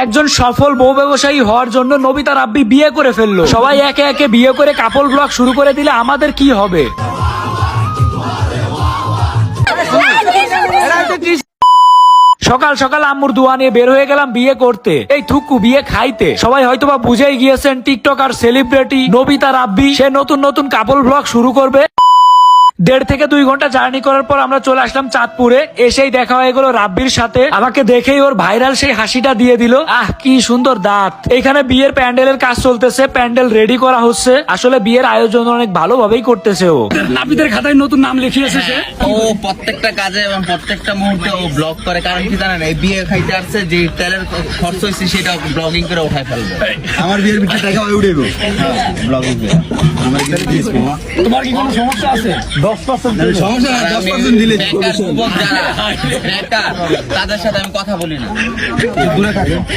একজন সফল বউ ব্যবসায়ী হওয়ার জন্য নবিতা রাব্বি বিয়ে করে ফেললো। সবাই একে একে বিয়ে করে কাপল ব্লগ শুরু করে দিলে আমাদের কি হবে? সকাল সকাল আম্মুর দোয়া নিয়ে বের হয়ে গেলাম বিয়ে করতে, এই থুকু বিয়ে খাইতে। সবাই হয়তোবা বুঝেই গিয়েছেন টিকটক আর সেলিব্রিটি নবিতা রাব্বি সে নতুন নতুন কাপল ব্লগ শুরু করবে। 1.5 থেকে 2 ঘন্টা জার্নি করার পর আমরা চলে আসলাম চাঁদপুরে। এসেই দেখা হয়ে গেল রাব্বির সাথে। আমাকে দেখেই ওর ভাইরাল সেই হাসিটা দিয়ে দিল। আহ কি সুন্দর দাঁত। এখানে বিয়ের প্যান্ডেলের কাজ চলতেছে, প্যান্ডেল রেডি করা হচ্ছে। আসলে বিয়ের আয়োজন অনেক ভালোভাবেই করতেছে ও। নাপিতের খাতায় নতুন নাম লিখিয়েছে সে। ও প্রত্যেকটা কাজে এবং প্রত্যেকটা মুহূর্তে ও ব্লগ করে। কারণ কি জানেন, এই বিয়ে খাইতে আসছে যে তেলের খরচ হয়েছে সেটা ব্লগিং করে উঠায় ফেলবে। আমার বিয়ের ভিতরে টাকা উঠেব ব্লগিং করে। আমার কিন্তু দিয়েছি। তোমার কি কোনো সমস্যা আছে? 10% সমস্যা না, 10% দিলে বেকার যুবক যারা বেকার তাদের সাথে আমি কথা বলি না। দূরে থাকে।